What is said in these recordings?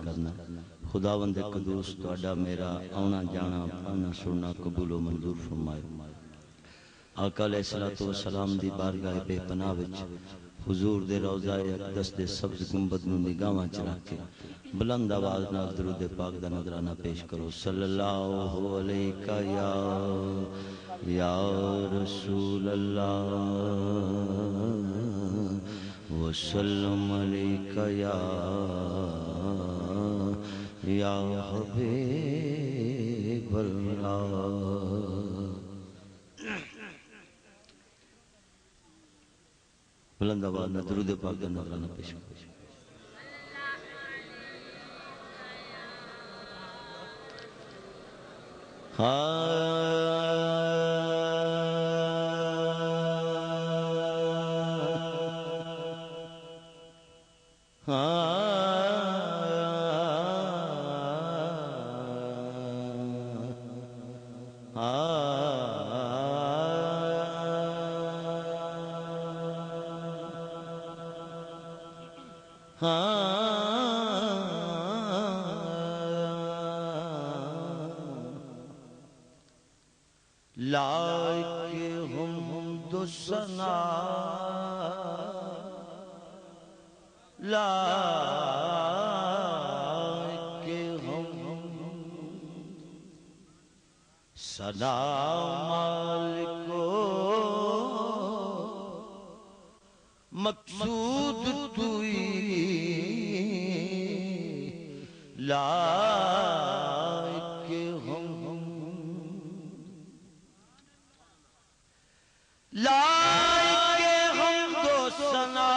کرنا خداوند قدوس تہاڈا میرا آنا جانا پڑھنا سننا قبول و منظور فرمائے آقا علیہ الصلوۃ والسلام دی بارگاہ بے پناہ وچ حضور دے روضہ اقدس دے سبز گنبد نوں نگاہاں چ رکھ کے بلند آواز نال درود پاک دا نذرانہ پیش کرو صلی اللہ علیہ یا رسول اللہ وسلم علیک یا حبیب اللہ بلند آواز میں درود پاک دا نذرانہ پیش کرو لائق حمد و ثنا لائق ثنا مالک مقصود توئی لائق حمد و ثنا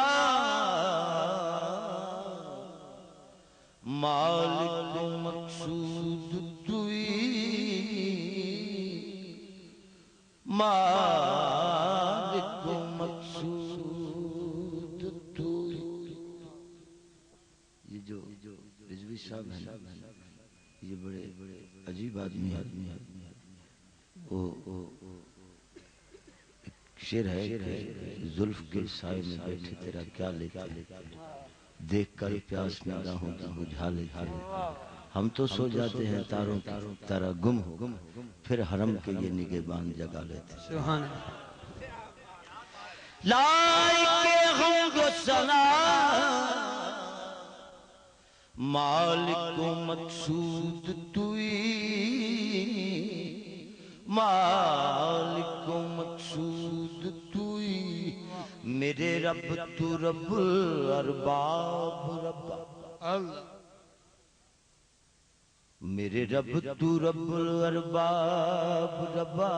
مالک مقصود توئی مالک مقصود توئی یہ جو رضوی صاحب ہیں یہ بڑے عجیب آدمی ہیں شعر ہے کہ زلف کے سائے میں بیٹھے تیرا کیا لیتے دیکھ کر پیاس میں راہوں کی بجھا لیتے ہم تو سو جاتے ہیں تاروں کی طرح گم ہو پھر حرم کے یہ نگہبان جگا لیتے سبحان لائق حمد و ثنا مالک و مقصود توئی مالک و مقصود توئی میرے رب تو رب الارباب رب میرے رب تو رب الارباب ربا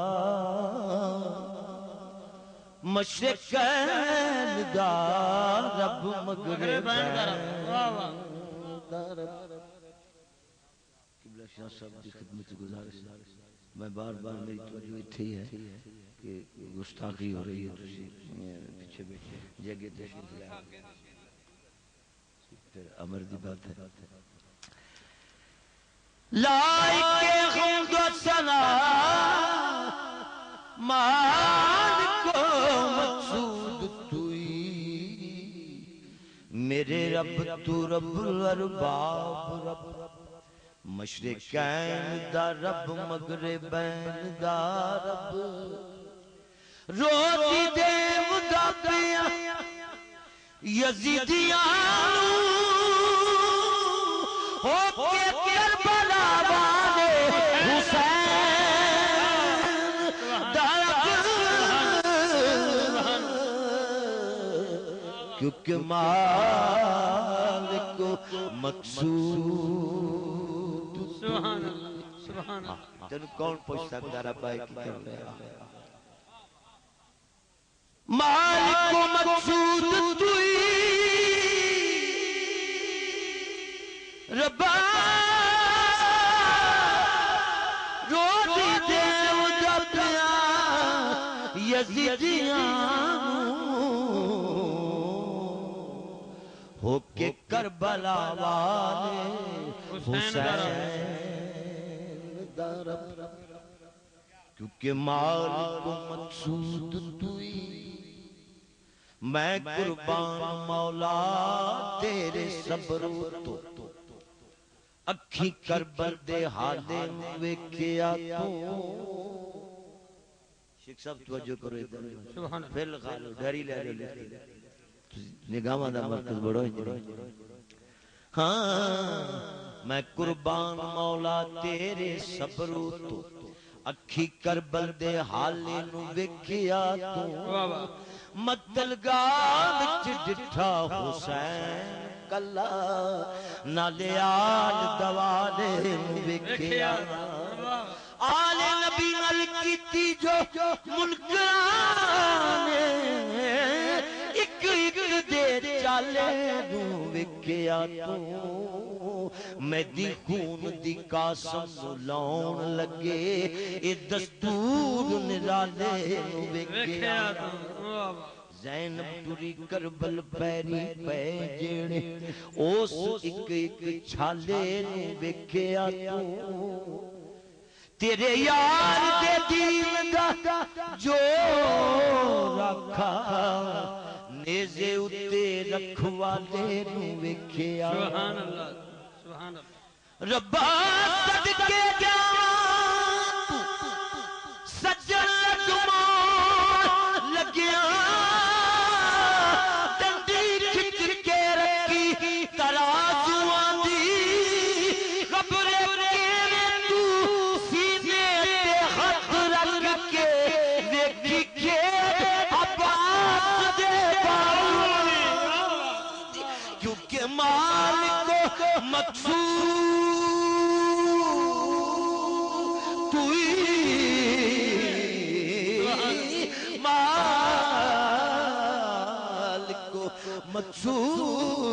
مشرقین دا رب مغربین دا رب قبلہ شاہ صاحب کی خدمت گزارش میں بار بار میری توجہ اتھی ہے کہ گستاخی ہو رہی ہے پیچھے بیٹھے جگہ تشریف لائے پھر امر دی بات ہے لائق حمد و ثنا مالک و مقصود توئی میرے رب تو رب الارباب رب مشرقین دا رب مغربین دا رب روتی دے مدابیاں یزیدیانو ہو کے کربلا والے حسین دا رب کیونکہ مالک مقصود سبحان سبحان تینو کون پوچھ سکتا رب آئے کی کر رہا مالک و مقصود توئی ربا روٹی دے مجھبیاں یزیدیاں ہو کے کربلا والے حسین دا رب کیونکہ مالک و مقصود توئی میں قربان مولا تیرے صبر تو اکھی کربل دے حالے ویکھیا تو شیخ صاحب توجہ کرو ادھر فی الغالو ڈری لے نگاہاں دا مرکز بڑو ہاں میں قربان مولا تیرے صبرو تو اکھی کربل دے حالے نو ویکھیا تو متلگاہ وچ ڈٹھا حسین کلا نالے آل دوالے نو ویکھیا آل نبی نال کیتی جو ملکانے ایک ایک دے چالے نو ویکھیا تو میدی خون دی قاسم نو لاؤن لگے اے دستور نرالے نو ویکھیا زینب ٹری کربل پیری پے جیڑے اوس ایک ایک چھالے نو ویکھیا تو تیرے یار دے دین دا جو رکھا نیزے اتے رکھوالے نو ویکھیا سبحان اللہ سبحان اللہ ربا صدقے جان تو سجن لگمان لگیا ڈنڈی کھچ کے رکھی ترازوان دی قبر کے تو سینے تے ہاتھ رکھ کے ویکھی کے عباس دے باؤں کیونکہ مال کو مقصود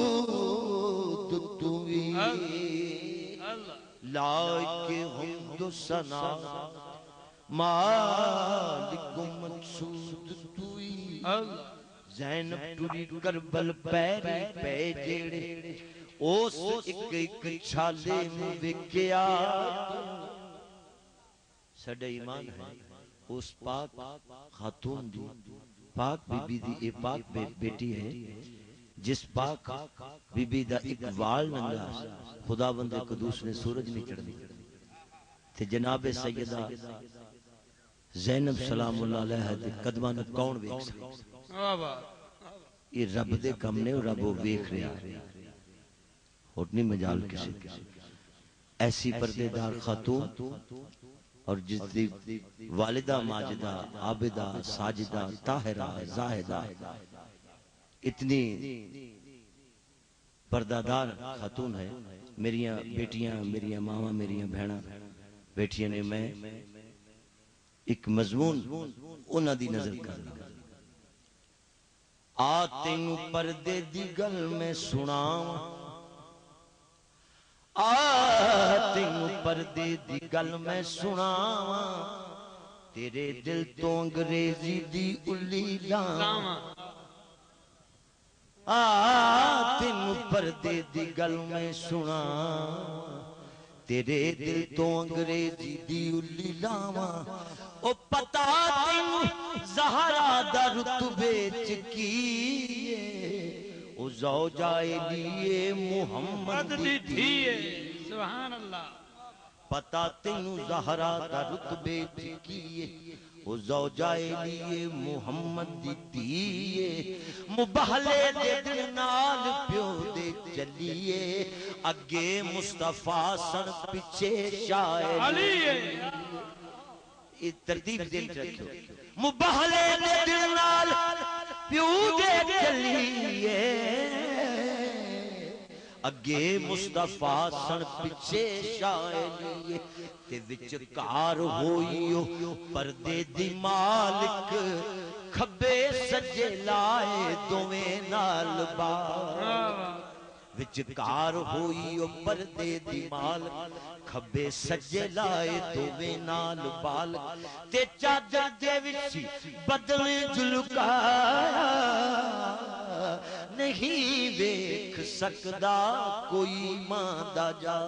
مقصود توی لائق حمد و ثنا مالک مقصود توی زینب ٹری کربل پیری پے جیڑے اوس ایک ایک چھالے میں ویکھیا سڈا ایمان ہے اس پاک خاتون دی پاک بی بی دی اے پاک بیٹی ہے جس پاک بی بی دا ایک وال ننگا خدا بند قدوس نے سورج نہیں چڑھ دی تے جناب سیدہ زینب سلام اللہ علیہ دے قدمہ نے کون ویکھ سکتا یہ رب دے کم نے رب وہ ویکھ رہا ہوتنی مجال کسی ایسی پردے دار خاتون اور جس دی والدہ ماجدہ عابدہ ساجدہ طاہرہ زاہدہ اتنی پردادار خاتون ہے میریاں بیٹیاں میریاں ماما میریاں بہناں بیٹیاں نے میں ایک مضمون انہاں دی نظر کرنا آتیں پردے دی گل میں سناواں آتیں پردے دی گل میں سناواں تیرے دل تو انگریزی دی الی لاواں تینو پردے دی گل میں سنا تیرے دل تو انگریزی دی الی لاواں او پتا تینو زہرا دا رتبے چکیے او زوجائے لیے محمد دی دھیے سبحان اللہ پتا تینو زہرا دا رتبے چکیے او زوجائے لیے محمد دی دیئے مبہلے دے دنال پیو دے چلیے اگے مصطفیٰ سن پچھے شاعر علیہ یہ ترتیب دل رکھو مبہلے دے دنال پیو دے چلیے اگے مصطفیٰ سن پچھے شاعر تے وچ کار ہوئیو پردے دی مالک کھبے سجے لائے دویں نال بار وچ کار ہوئیو پردے دی مالک کھبے سجے لائے دویں نال بال تے چادر دے وچ بدل جھلکایا نہیں ویکھ سکدا کوئی ماں دا جا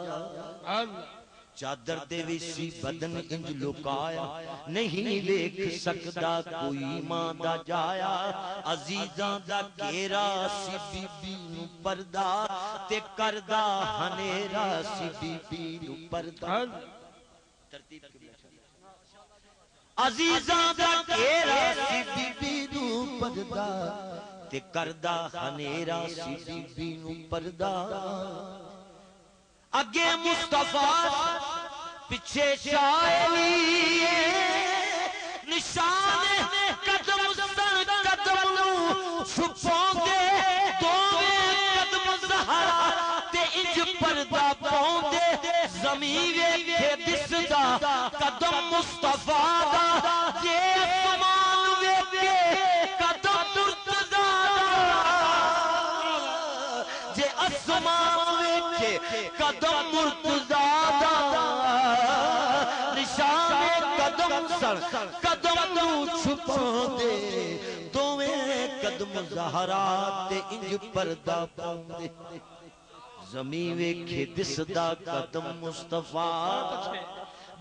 چادر دے ویسی بدن انج لکایا نہیں ویکھ سکدا کوئی ماں دا جایا عزیزاں دا گھیرا سی بی بی نو پردہ تے کردہ ہنیرا سی بی بی نو پردہ ترتیب عزیزاں دا گھیرا سی بی بی نو پردہ تے کردہ ہنیرا سی بی بی نو پردہ اگے مصطفیٰ پچھے شاعری نشان قدم سر قدم نو چھپاؤں دے دوویں قدم زہرا تے انج پردہ پاؤں دے زمین ویکھے دسدا قدم مصطفیٰ دا جے اسمان ویکھے قدم مرتضیٰ جے اسمان ویکھے قدم مرتضیٰ دا نشان قدم سر قدم نو چھپاؤں دے دوویں قدم زہرا تے انج پردہ پاؤں دے زمین ویکھے دسدا قدم مصطفیٰ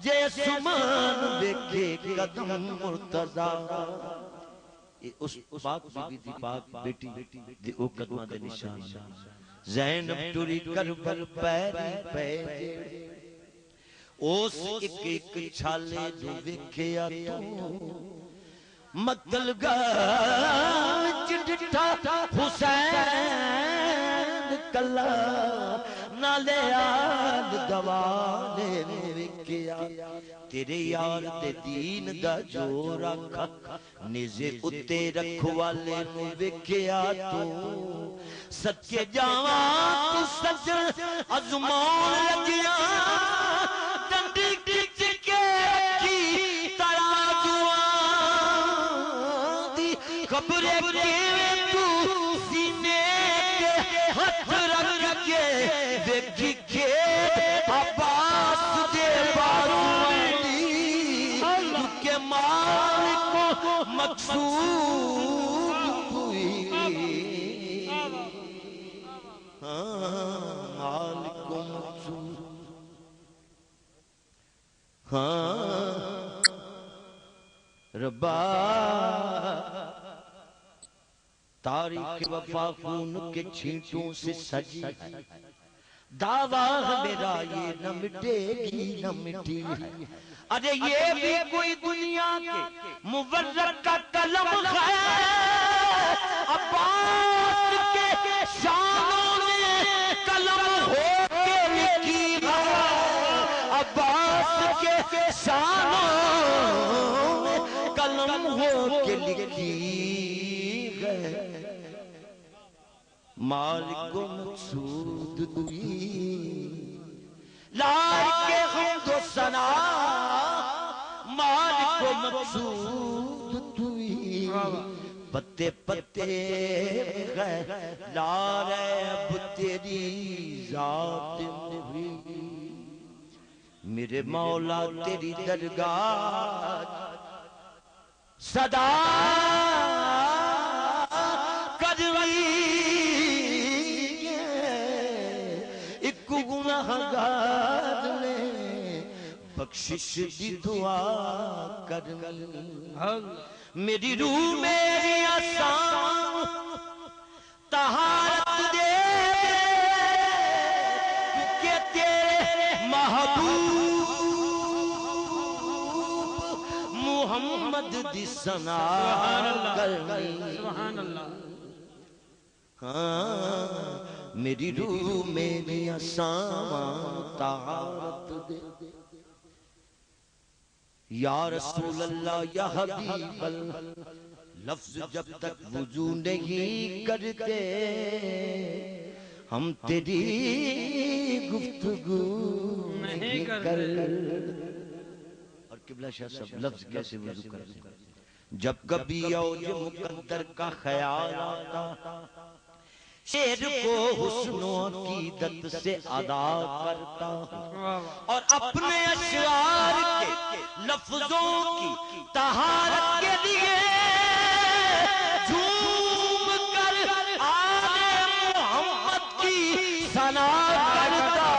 جے اسمان ویکھے قدم مرتضیٰ اس پاک بی بی دی پاک بیٹی دی او قدمہ دے نشان زینب ٹوری کربل پیری پیری اس ایک ایک چھالے جو ویکھیا تو مقتل گاہ چٹھا حسین کلا نالے آل گوانے ویکھیا تیرے یار دے دین دا جو رکھا نیزے اتے رکھوالے نو ویکھیا تو سچے جاواں تو سجن ازمان لگیا ڈنڈی کھچ کے رکھی ترازوان دی خبریں کیویں تو سینے کے ہاتھ رکھ کے ویکھی کے عباس دے بازوان دی کیونکہ مالک مقصود ہوئی مالک مقصود ربا تاریخ وفا خون کے چھینٹوں سے سجی دعویٰ میرا یہ نہ مٹے گی نہ مٹی ارے یہ بھی کوئی دنیا کے مورخ کا قلم ہے عباس کے شانوں نے قلم ہو کے لکھی ہے عباس کے شانوں نے قلم ہو کے لکھی ہے مالک و مقصود دوئی لائق حمد و ثنا مالک و مقصود دوئی پتے پتے غیر لا ریب تیری ذات نبی میرے مولا تیری درگاہ صدا گناہگار نے بخشش دی دعا کرنی میری روح میری آسان طہارت دے کہ تیرے محبوب محمد دی ثنا کرنی سبحان اللہ میری روح میری آسان طہارت دے یا رسول اللہ یا حبیب اللہ لفظ جب تک وضو نہیں کرتے ہم تیری گفتگو نہیں کرتے اور قبلہ شاہ صاحب لفظ کیسے وضو کرتے جب کبھی اوج مقدر کا خیال آتا شعر کو حسن و عقیدت سے ادا کرتا اور اپنے اشعار کے لفظوں کی طہارت کے لیے جھوم کر آل محمد کی ثنا کرتا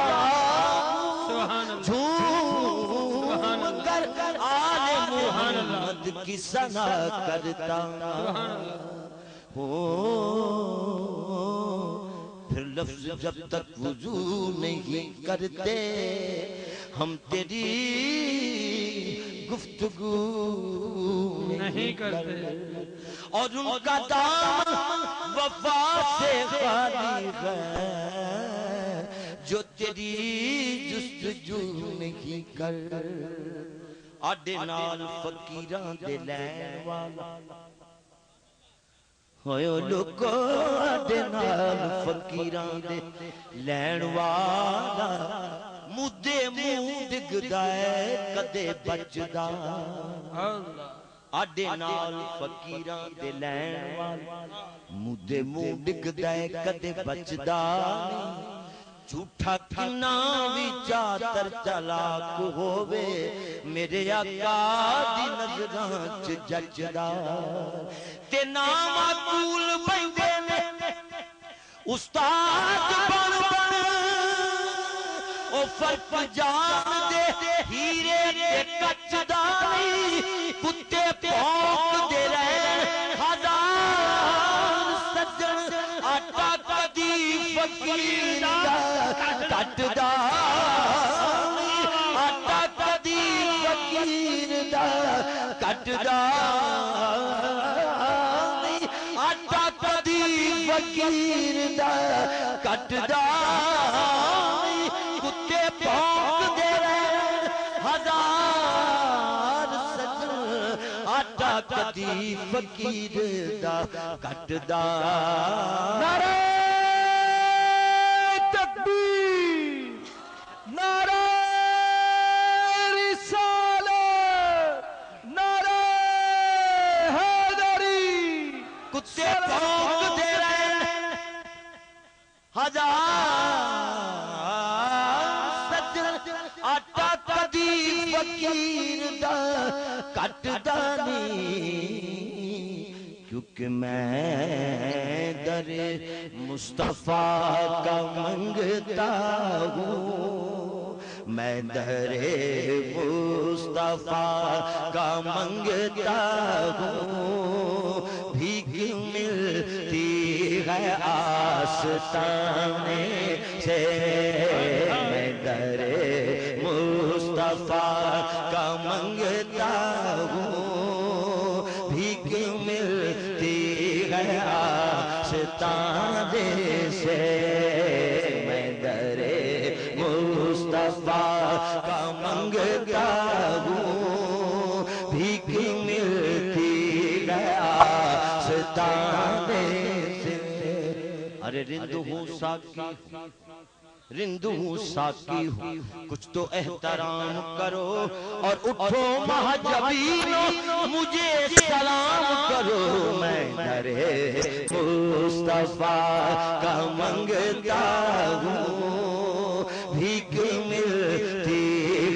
جھوم کی ثنا کرتا پھر لفظ جب تک وضو نہیں کرتے ہم تیری گفتگو نہیں کرتے اور ان کا دامن وفا سے خالی ہے جو تیری جستجو نہیں کر آڈے نال فقیران دے لین والا ہوئے لوگو آڈے نال فقیران دے لین والا مدے مود گدائے کدے بچدا آڈے نال فقیران دے لین والا مدے مود گدائے کدے بچدا جھوٹا کنا بھی چاتر چلاک ہووے میرے آقا دی نظران چ جچدا تے نام معقول بندے نے استاد بن بن او فرق جان دے ہیرے تے کچدا نہیں کتے پھونک دے رہے ہزار سجن آٹا کدی فقیر کٹدا آٹا کدی فقیر دا کٹدا آٹا کدی فقیر دا کٹدا کتے بھونک دے رہے ہزار سجن آٹا کدی فقیر دا کٹدا نعرہ آٹا کدی فقیر دا کٹدا نہیں کیونکہ میں در مصطفیٰ کا منگتا ہوں میں در مصطفیٰ کا منگتا ہوں بھیک ملتی ہے آستانے سے میں در مصطفیٰ کا منگتا ہوں بھیک ملتی ہے آستانے سے میں در مصطفیٰ کا منگتا ہوں بھیک ملتی ہے آستانے سے ارے رند ہوں ساکی رند ہوں ساکی ہوں کچھ تو احترام کرو اور اٹھو مہجبینو مجھے سلام کرو میں در مصطفیٰ کا منگتا ہوں بھیک ملتی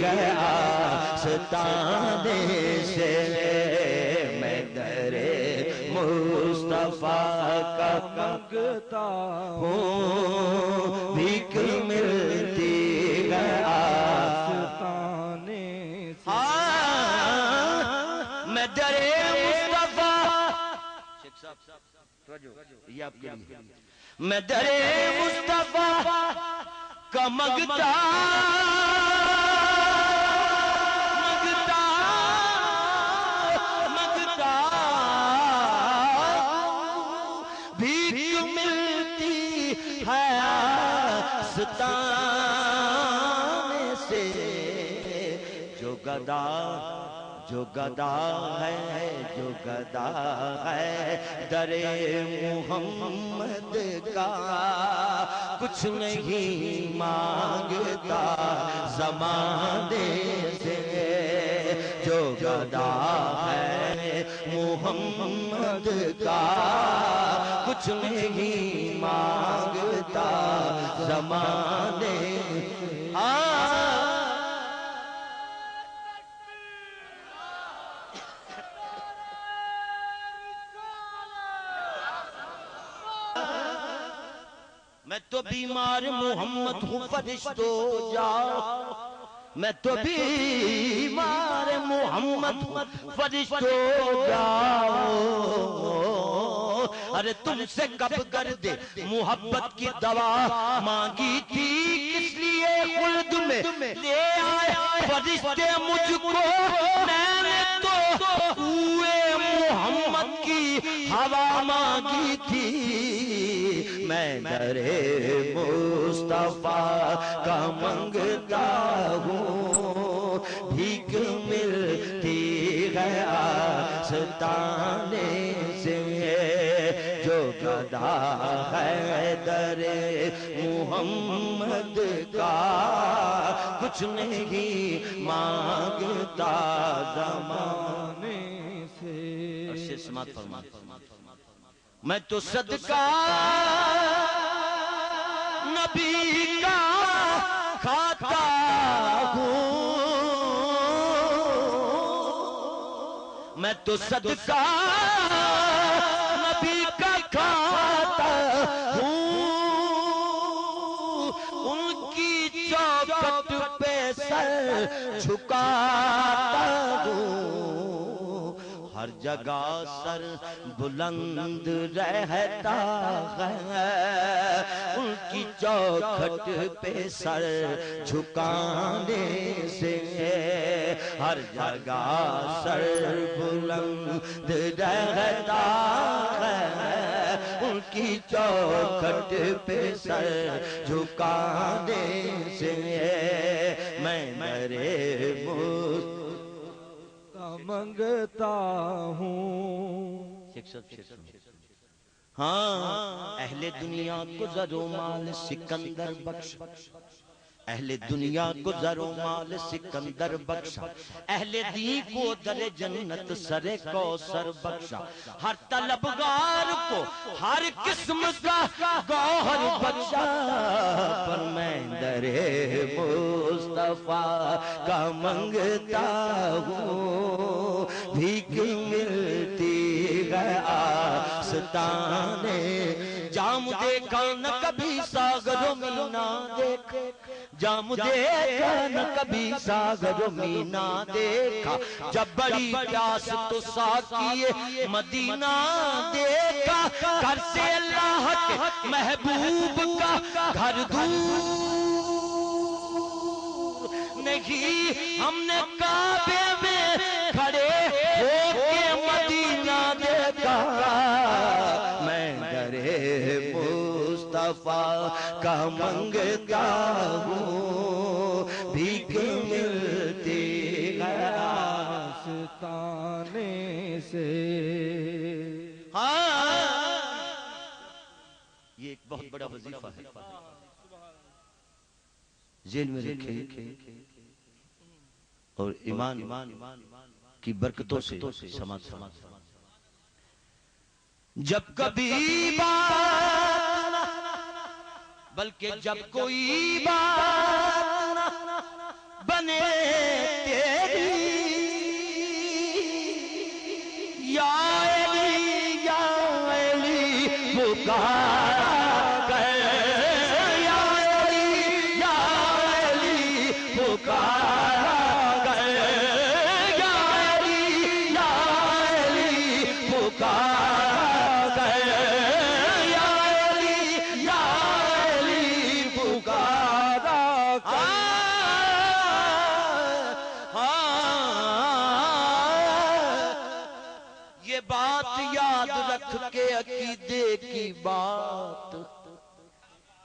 ہے آستانے سے میں در مصطفیٰ کا منگتا ہوں بھیک ملتی ہے آستانے سے میں در مصطفیٰ یہ آپ کے لیے میں در مصطفیٰ کا منگتا آستانے سے جو گدا ہے جو گدا ہے در محمد کا کچھ نہیں مانگتا زمانے سے جو گدا ہے محمد کا کچھ نہیں مانگتا زمانے میں تو بیمار محمد ہوں فرشتو جاؤ میں تو بیمار محمد فرشتوں جاؤ، ارے تم سے کب کر دے محبت کی دوا مانگی تھی، کس لیے خلد میں لے آئے فرشتے مجھ کو، میں نے تو کوئے محمد کی ہوا مانگی تھی، میں در مصطفیٰ کا منگتا ہوں، بھیک ملتی ہے آستانے سے، جو گدا ہے در محمد کا، کچھ نہیں مانگتا زمانے سے۔ عرش سماعت فرما، میں تو صدقہ نبی کا کھاتا ہوں، میں تو صدقہ نبی کا کھاتا ہوں، ان کی چوکھٹ پہ سر جھکاتا ہوں، ہر جگہ سر بلند رہتا ہے، ان کی چوکھٹ پہ سر جھکانے سے، ہر جگہ سر بلند رہتا ہے، ان کی چوکھٹ پہ سر جھکانے سے، میں میرے منگتا ہوں۔ ہاں اہل دنیا کو زر و مال سکندر بخش، اہل دنیا کو زر و مال سکندر بخشا، اہل دین کو در جنت سر کوثر بخشا، ہر طلبگار کو ہر قسم کا گوہر بخشا، پر میں در مصطفیٰ کا منگتا ہوں، بھیک ملتی ہے آستانے، جام دیکھا نہ کبھی ساگر و مینا دیکھا، جام دیکھا نہ کبھی ساگر و مینا دیکھا، جب بڑی پیاس تو ساقیے مدینہ دیکھا، گھر سے اللہ کے محبوب کا گھر دور نہیں، ہم نے کعبے میں کھڑے ہو کے مدینہ دیکھا، میں در مصطفیٰ کا منگتا ہوں، بھیک ملتی ہے آستانے سے۔ ہاں یہ ایک بہت بڑا وظیفہ ہے، ذہن میں رکھیں اور ایمان کی برکتوں سے سماعت فرمائیں۔ جب کبھی بات نہ، بلکہ جب کوئی بات نہ بنے تیری، یا علی یا علی پکارا کر، یا علی یا علی پکارا کر، یا علی یا علی پکارا کر، یا علی یا علی پکارا کر۔ یہ بات یاد رکھ کے عقیدے کی بات،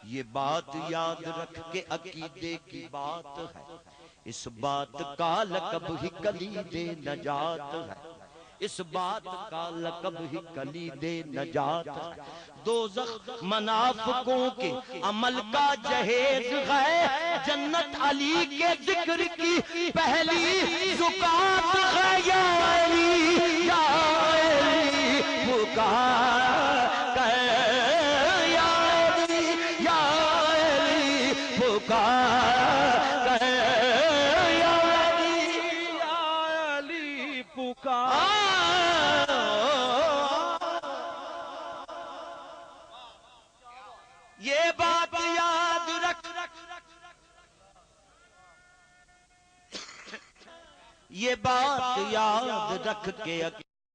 یہ بات یاد رکھ کے عقیدے کی بات ہے، اس بات کا لقب ہی کلید نجات ہے، اس بات کا لقب ہی کلید نجات ہے، دوزخ منافقوں کے عمل کا جہیز ہے، جنت علی کے ذکر کی پہلی زکات ہے، یا علی یا علی پکار کر، یا علی یا علی پکار کر، یا علی یا علی پکار۔ یہ بات یاد رکھ، یہ بات یاد رکھ کے